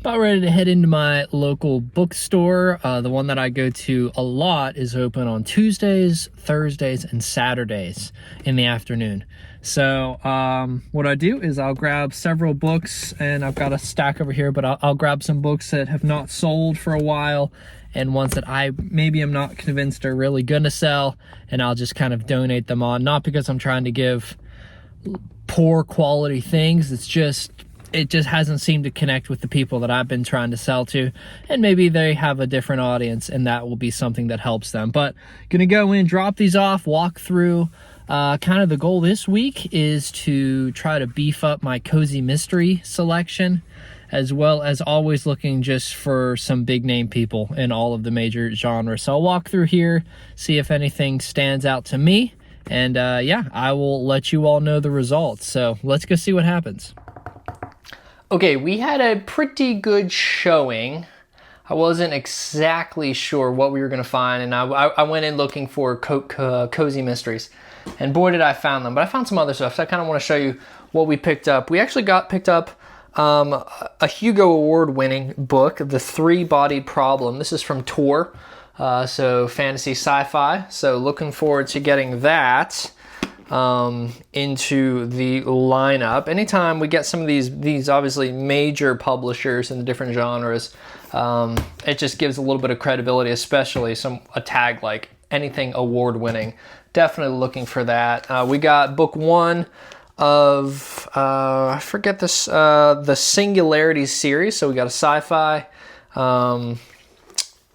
About ready to head into my local bookstore. The one that I go to a lot is open on Tuesdays, Thursdays, and Saturdays in the afternoon. So what I do is I'll grab several books, and I've got a stack over here, but I'll grab some books that have not sold for a while and ones that I maybe am not convinced are really gonna sell, and I'll just kind of donate them on. Not because I'm trying to give poor quality things, it just hasn't seemed to connect with the people that I've been trying to sell to, and maybe they have a different audience and that will be something that helps them. But gonna go in, drop these off, walk through. Kind of the goal this week is to try to beef up my cozy mystery selection, as well as always looking just for some big name people in all of the major genres. So I'll walk through here, see if anything stands out to me, and yeah, I will let you all know the results. So let's go see what happens. Okay, we had a pretty good showing. I wasn't exactly sure what we were going to find, and I went in looking for cozy mysteries, and boy did I find them. But I found some other stuff, so I kind of want to show you what we picked up. We actually picked up a Hugo Award-winning book, The Three-Bodied Problem. This is from Tor, so fantasy sci-fi. So looking forward to getting that into the lineup. Anytime we get some of these obviously major publishers in the different genres, it just gives a little bit of credibility, especially a tag like anything award-winning. Definitely looking for that. We got book one of I forget this, the Singularities series. So we got a sci-fi,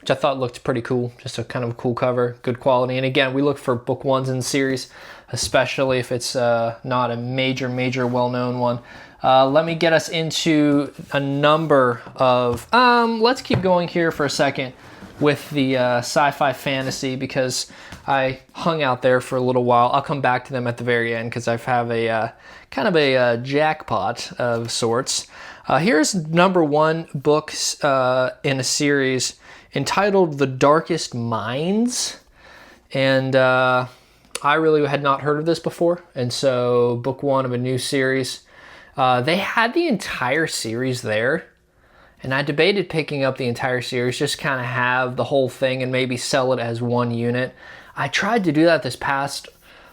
which I thought looked pretty cool. Just a kind of a cool cover, good quality. And again, we look for book ones in the series, especially if it's not a major well-known one. Let me get us into a number of, let's keep going here for a second with the sci-fi fantasy, because I hung out there for a little while. I'll come back to them at the very end because I have a kind of a jackpot of sorts. Here's number one book in a series entitled The Darkest Minds, and I really had not heard of this before, and so book one of a new series. They had the entire series there, and I debated picking up the entire series, just kind of have the whole thing and maybe sell it as one unit. I tried to do that this past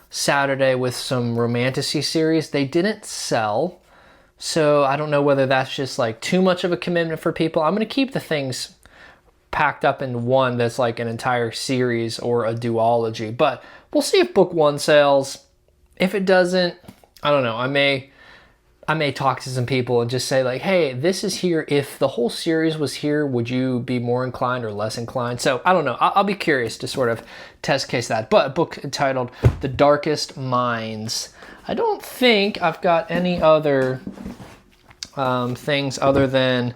Saturday with some Romantasy series. They didn't sell, so I don't know whether that's just like too much of a commitment for people. I'm going to keep the things packed up in one that's like an entire series or a duology, but we'll see if book one sells. If it doesn't, I don't know. I may talk to some people and just say like, hey, this is here. If the whole series was here, would you be more inclined or less inclined? So I don't know. I'll be curious to sort of test case that. But a book entitled The Darkest Minds. I don't think I've got any other things other than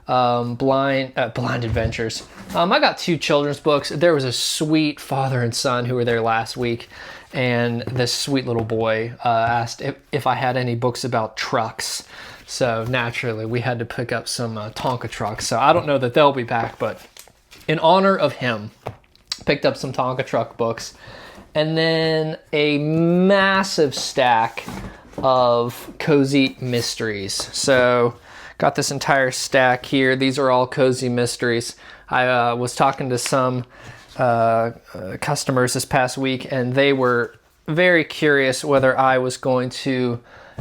Blind Adventures. I got two children's books. There was a sweet father and son who were there last week, and this sweet little boy asked if I had any books about trucks. So naturally, we had to pick up some Tonka trucks. So I don't know that they'll be back, but in honor of him, picked up some Tonka truck books. And then a massive stack of cozy mysteries. So got this entire stack here. These are all cozy mysteries. I was talking to some customers this past week, and they were very curious whether I was going to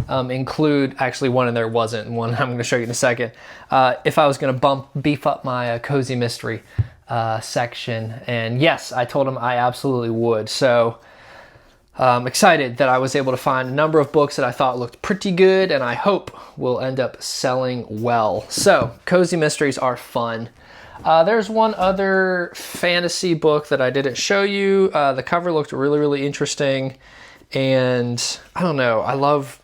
include, actually one in there wasn't, and one I'm going to show you in a second, if I was going to beef up my cozy mystery section. And yes, I told them I absolutely would. So excited that I was able to find a number of books that I thought looked pretty good, and I hope will end up selling well. So cozy mysteries are fun. There's one other fantasy book that I didn't show you. The cover looked really interesting, and I don't know, I love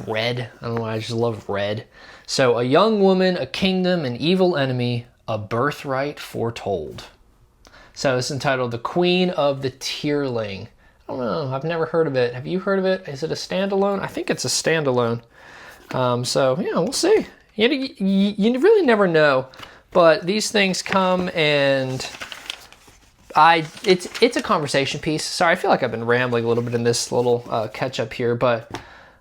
red. I don't know why, I just love red. So A Young Woman, a Kingdom, an Evil Enemy, a Birthright Foretold. So it's entitled The Queen of the Tearling. I don't know, I've never heard of it. Have you heard of it? Is it a standalone? I think it's a standalone. So yeah, we'll see. You really never know. But these things come, and it's a conversation piece. Sorry, I feel like I've been rambling a little bit in this little catch up here, but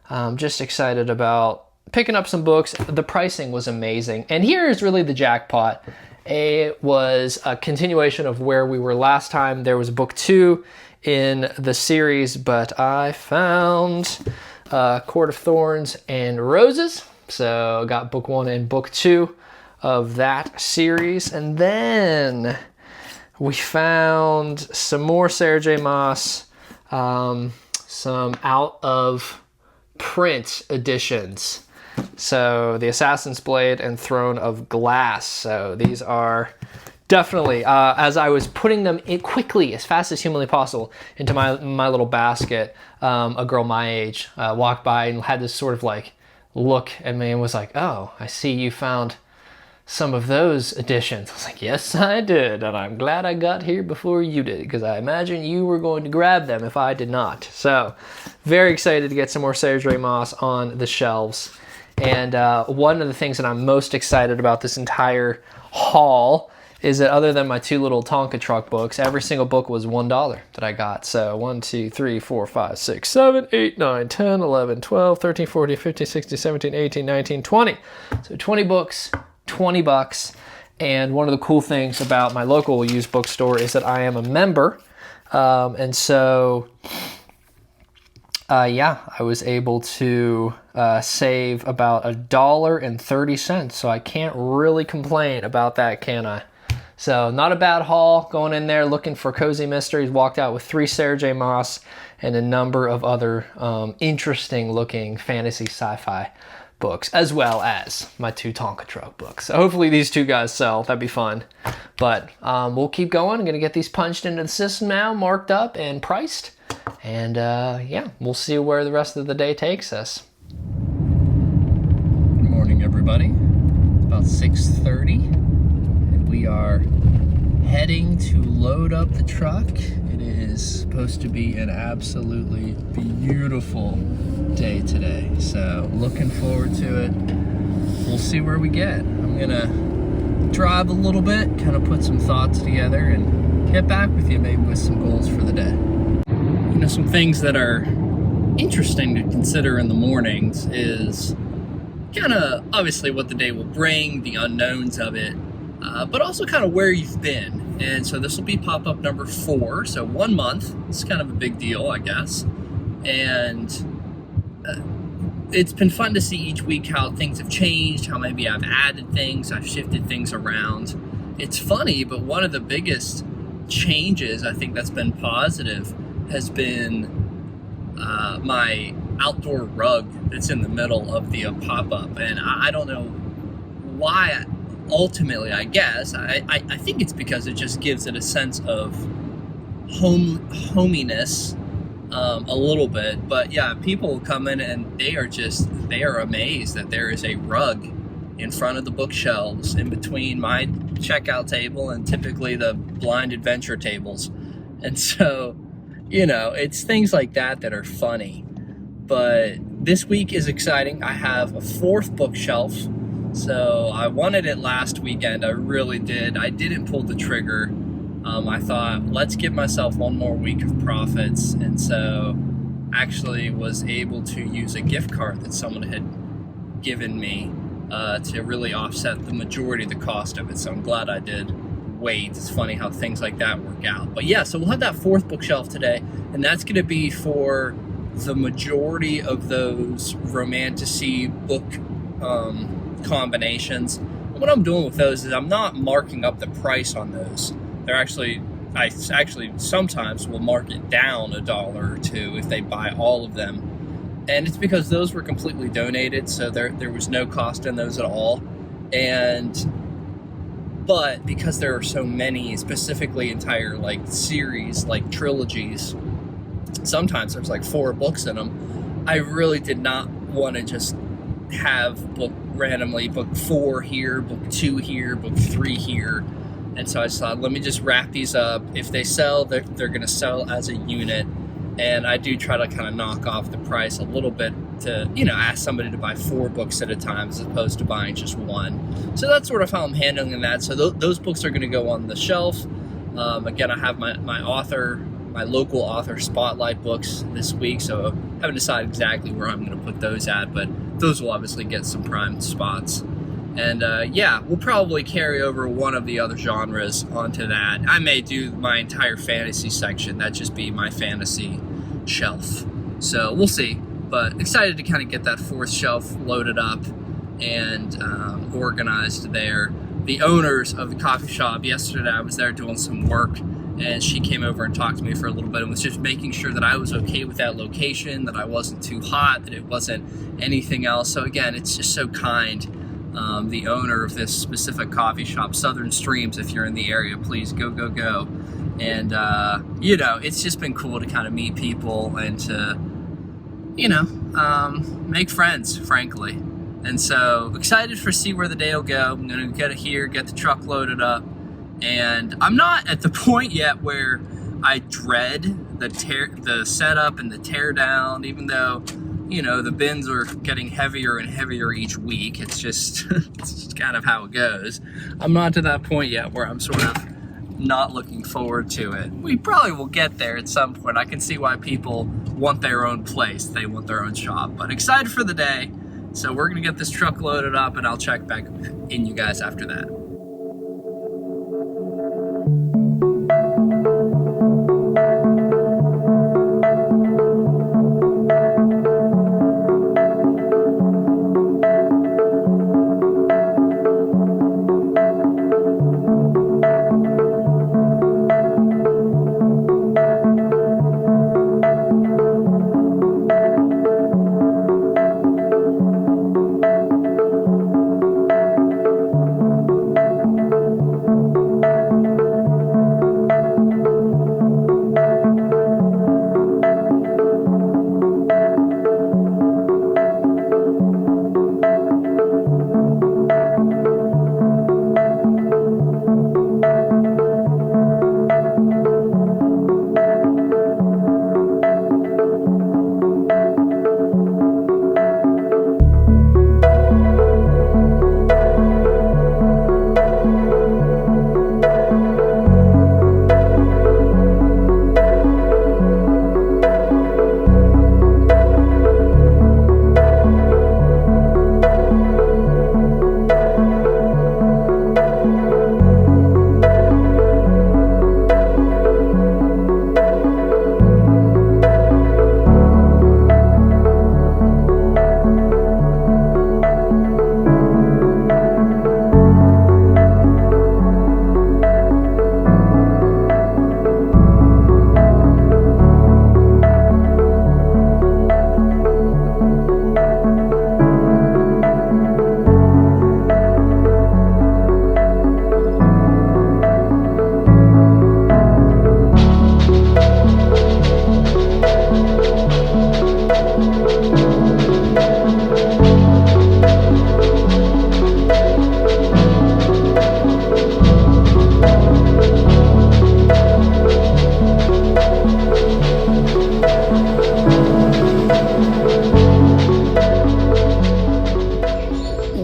I'm just excited about picking up some books. The pricing was amazing. And here is really the jackpot. It was a continuation of where we were last time. There was book 2 in the series, but I found Court of Thorns and Roses. So got book 1 and book 2 of that series. And then we found some more Sarah J. Maas, some out of print editions. So the Assassin's Blade and Throne of Glass. So these are definitely, as I was putting them in quickly, as fast as humanly possible, into my little basket, a girl my age walked by and had this sort of like look at me and was like, "Oh, I see you found some of those editions." I was like, "Yes, I did, and I'm glad I got here before you did, because I imagine you were going to grab them if I did not." So very excited to get some more Sarah J. Maas on the shelves. And one of the things that I'm most excited about this entire haul is that other than my 2 little Tonka truck books, every single book was $1 that I got. So 1, 2, 3, 4, 5, 6, 7, 8, 9, 10, 11, 12, 13, 14, 15, 16, 17, 18, 19, 20. So 20 books, $20. And one of the cool things about my local used bookstore is that I am a member. And so, I was able to save about $1.30. So I can't really complain about that, can I? So not a bad haul. Going in there looking for cozy mysteries. Walked out with 3 Sarah J. Maas and a number of other interesting looking fantasy sci-fi books, as well as my 2 Tonka truck books. So hopefully these 2 guys sell. That'd be fun. But we'll keep going. I'm going to get these punched into the system now, marked up and priced. And we'll see where the rest of the day takes us. Good morning, everybody. It's about 6:30. We are heading to load up the truck. It is supposed to be an absolutely beautiful day today, so looking forward to it. We'll see where we get. I'm gonna drive a little bit, kind of put some thoughts together, and get back with you maybe with some goals for the day. You know, some things that are interesting to consider in the mornings is kind of obviously what the day will bring, the unknowns of it, but also kind of where you've been. And so this will be pop-up number 4, so 1 month. It's kind of a big deal, I guess. And it's been fun to see each week how things have changed, how maybe I've added things, I've shifted things around. It's funny, but one of the biggest changes I think that's been positive has been my outdoor rug that's in the middle of the pop-up. And I don't know why. Ultimately, I guess, I think it's because it just gives it a sense of hominess a little bit. But yeah, people come in and they are amazed that there is a rug in front of the bookshelves in between my checkout table and typically the blind adventure tables. And so, you know, it's things like that that are funny. But this week is exciting. I have a 4th bookshelf. So I wanted it last weekend, I really did. I didn't pull the trigger. I thought, let's give myself 1 more week of profits. And so actually was able to use a gift card that someone had given me to really offset the majority of the cost of it. So I'm glad I did wait. It's funny how things like that work out. But yeah, so we'll have that 4th bookshelf today, and that's going to be for the majority of those romantasy book combinations. And what I'm doing with those is I'm not marking up the price on those. I actually sometimes will mark it down $1 or $2 if they buy all of them. And it's because those were completely donated, so there was no cost in those at all. But because there are so many, specifically entire like series, like trilogies, sometimes there's like 4 books in them. I really did not want to just have book 4 here, book 2 here, book 3 here. And so I just thought, let me just wrap these up. If they sell, they're going to sell as a unit. And I do try to kind of knock off the price a little bit to, you know, ask somebody to buy 4 books at a time as opposed to buying just 1. So that's sort of how I'm handling that. So those books are going to go on the shelf. Again, I have my local author spotlight books this week, so I haven't decided exactly where I'm going to put those at, but those will obviously get some prime spots. And yeah, we'll probably carry over one of the other genres onto that. I may do my entire fantasy section. That'd just be my fantasy shelf. So we'll see. But excited to kind of get that 4th shelf loaded up and organized there. The owners of the coffee shop, yesterday I was there doing some work, and she came over and talked to me for a little bit and was just making sure that I was okay with that location, that I wasn't too hot, that it wasn't anything else. So again, it's just so kind. The owner of this specific coffee shop, Southern Streams, if you're in the area, please go. And you know, it's just been cool to kind of meet people and to, you know, make friends, frankly. And so excited for see where the day will go. I'm gonna get the truck loaded up, and I'm not at the point yet where I dread the setup and the tear down, even though, you know, the bins are getting heavier and heavier each week. It's just it's just kind of how it goes. I'm not to that point yet where I'm sort of not looking forward to it. We probably will get there at some point. I can see why people want their own place. They want their own shop, but excited for the day. So we're gonna get this truck loaded up, and I'll check back in you guys after that.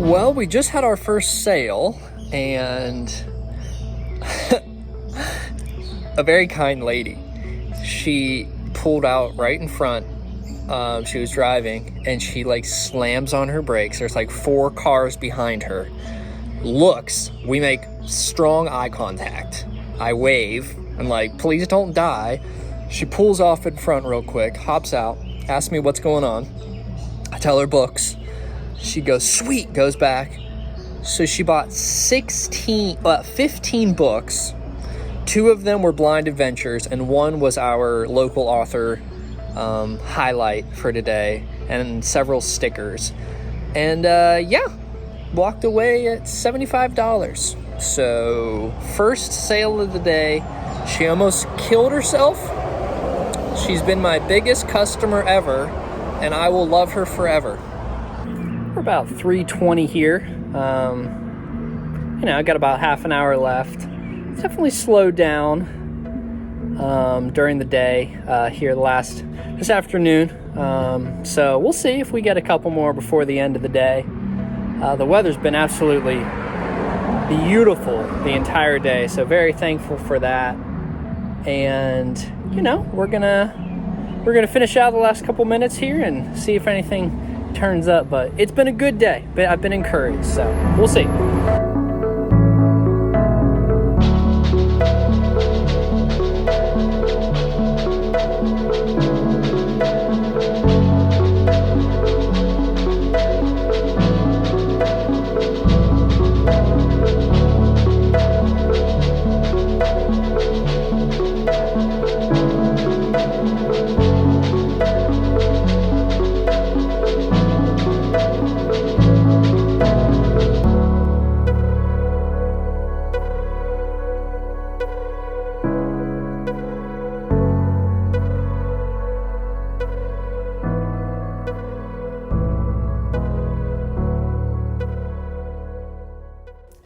Well, we just had our first sale, and a very kind lady, she pulled out right in front. She was driving, and she like slams on her brakes. There's like 4 cars behind her. Looks, we make strong eye contact. I wave and like, please don't die. She pulls off in front real quick, hops out, asks me what's going on. I tell her books. She goes, sweet, goes back. So she bought 15 books. 2 of them were Blind Adventures, and 1 was our local author highlight for today, and several stickers. And yeah, walked away at $75. So first sale of the day. She almost killed herself. She's been my biggest customer ever, and I will love her forever. We're about 3:20 here. I got about half an hour left. It's definitely slowed down during the day here this afternoon. So we'll see if we get a couple more before the end of the day. The weather's been absolutely beautiful the entire day, so very thankful for that. And we're gonna finish out the last couple minutes here and see if anything turns up, but it's been a good day. I've been encouraged, so we'll see.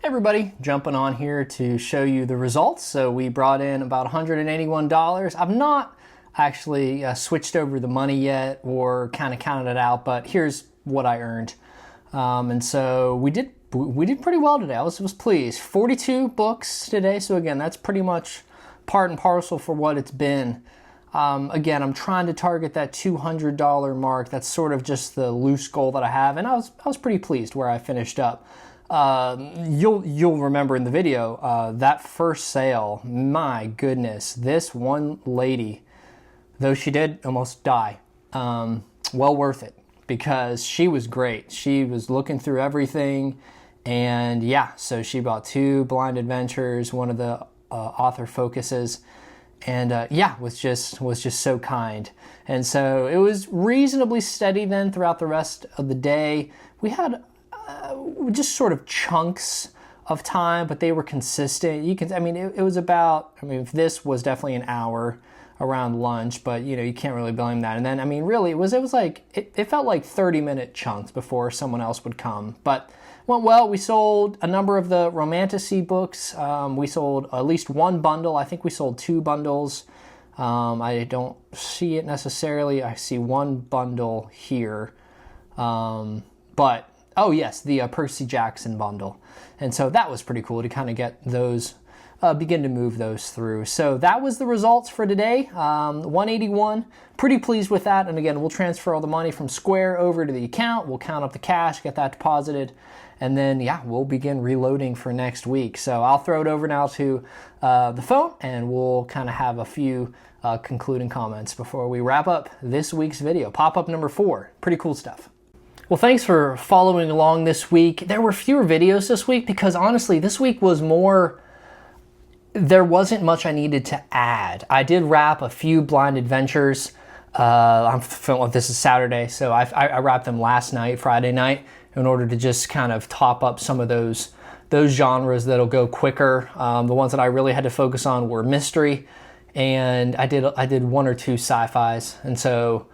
Everybody, jumping on here to show you the results. So we brought in about $181. I've not actually switched over the money yet or kind of counted it out, but here's what I earned. And so we did pretty well today. I was pleased. 42 books today. So again, that's pretty much part and parcel for what it's been. Again, I'm trying to target that $200 mark. That's sort of just the loose goal that I have, and I was pretty pleased where I finished up. You'll remember in the video, that first sale, my goodness, this one lady, though she did almost die, well worth it because she was great. She was looking through everything, and yeah, so she bought 2 Blind Adventures, one of the author focuses, and yeah, was just so kind. And so it was reasonably steady then throughout the rest of the day. We had just sort of chunks of time, but they were consistent. It was about, this was definitely an hour around lunch, but you can't really blame that. And then, really it felt like 30-minute chunks before someone else would come, but went well. We sold a number of the Romantasy books. We sold at least 1 bundle. I think we sold 2 bundles. I don't see it necessarily. I see 1 bundle here. But oh yes, the Percy Jackson bundle. And so that was pretty cool to kind of get those, begin to move those through. So that was the results for today. 181, pretty pleased with that. And again, we'll transfer all the money from Square over to the account. We'll count up the cash, get that deposited. And then, yeah, we'll begin reloading for next week. So I'll throw it over now to the phone, and we'll kind of have a few concluding comments before we wrap up this week's video. Pop-up number 4, pretty cool stuff. Well, thanks for following along this week. There were fewer videos this week because honestly, this week was more, there wasn't much I needed to add. I did wrap a few Blind Adventures. This is Saturday, so I wrapped them last night, Friday night, in order to just kind of top up some of those genres that'll go quicker. The ones that I really had to focus on were mystery, and I did 1 or 2 sci-fis, and so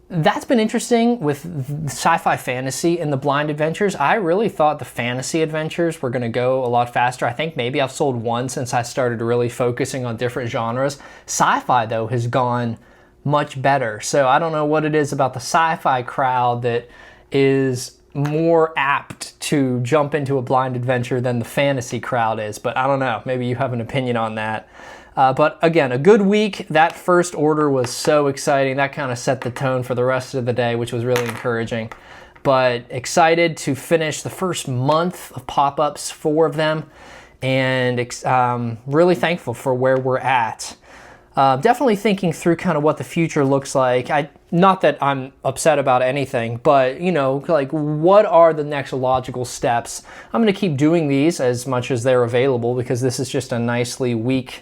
that's been interesting with sci-fi fantasy and the Blind Adventures. I really thought the fantasy adventures were going to go a lot faster. I think maybe I've sold 1 since I started really focusing on different genres. Sci-fi, though, has gone much better. So I don't know what it is about the sci-fi crowd that is more apt to jump into a Blind Adventure than the fantasy crowd is, but I don't know. Maybe you have an opinion on that. But again, a good week. That first order was so exciting. That kind of set the tone for the rest of the day, which was really encouraging. But excited to finish the first month of pop-ups, 4 of them, and really thankful for where we're at. Definitely thinking through kind of what the future looks like. Not that I'm upset about anything, but like what are the next logical steps? I'm going to keep doing these as much as they're available because this is just a nicely weak,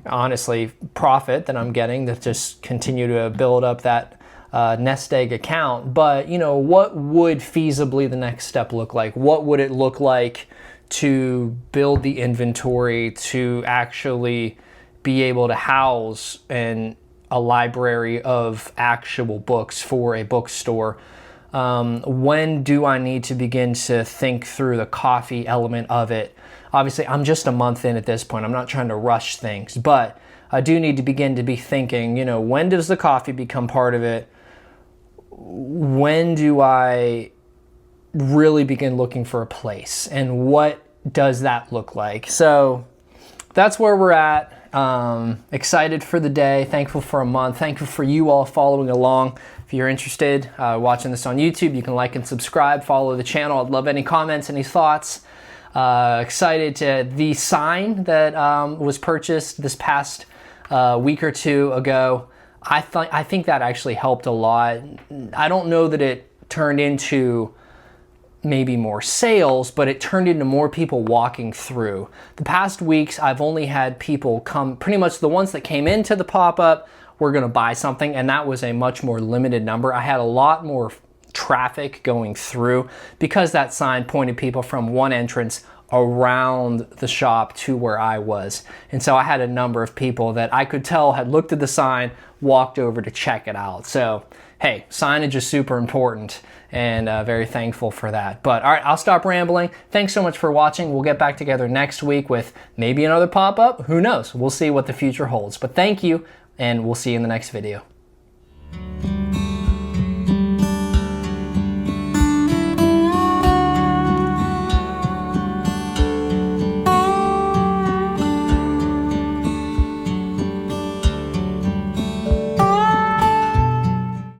honestly, profit that I'm getting to just continue to build up that nest egg account. But what would feasibly the next step look like? What would it look like to build the inventory to actually be able to house a library of actual books for a bookstore? When do I need to begin to think through the coffee element of it? Obviously, I'm just a month in at this point. I'm not trying to rush things, but I do need to begin to be thinking, when does the coffee become part of it? When do I really begin looking for a place? And what does that look like? So that's where we're at. Excited for the day, thankful for a month, thankful for you all following along. If you're interested, watching this on YouTube, you can like and subscribe, follow the channel. I'd love any comments, any thoughts. Excited to the sign that was purchased this past week or two ago. I think that actually helped a lot. I don't know that it turned into maybe more sales, but it turned into more people walking through. The past weeks, I've only had people come, pretty much the ones that came into the pop-up were gonna buy something, and that was a much more limited number. I had a lot more traffic going through because that sign pointed people from one entrance around the shop to where I was. And so I had a number of people that I could tell had looked at the sign, walked over to check it out. So, hey, signage is super important, and very thankful for that. But all right, I'll stop rambling. Thanks so much for watching. We'll get back together next week with maybe another pop-up. Who knows? We'll see what the future holds. But thank you, and we'll see you in the next video.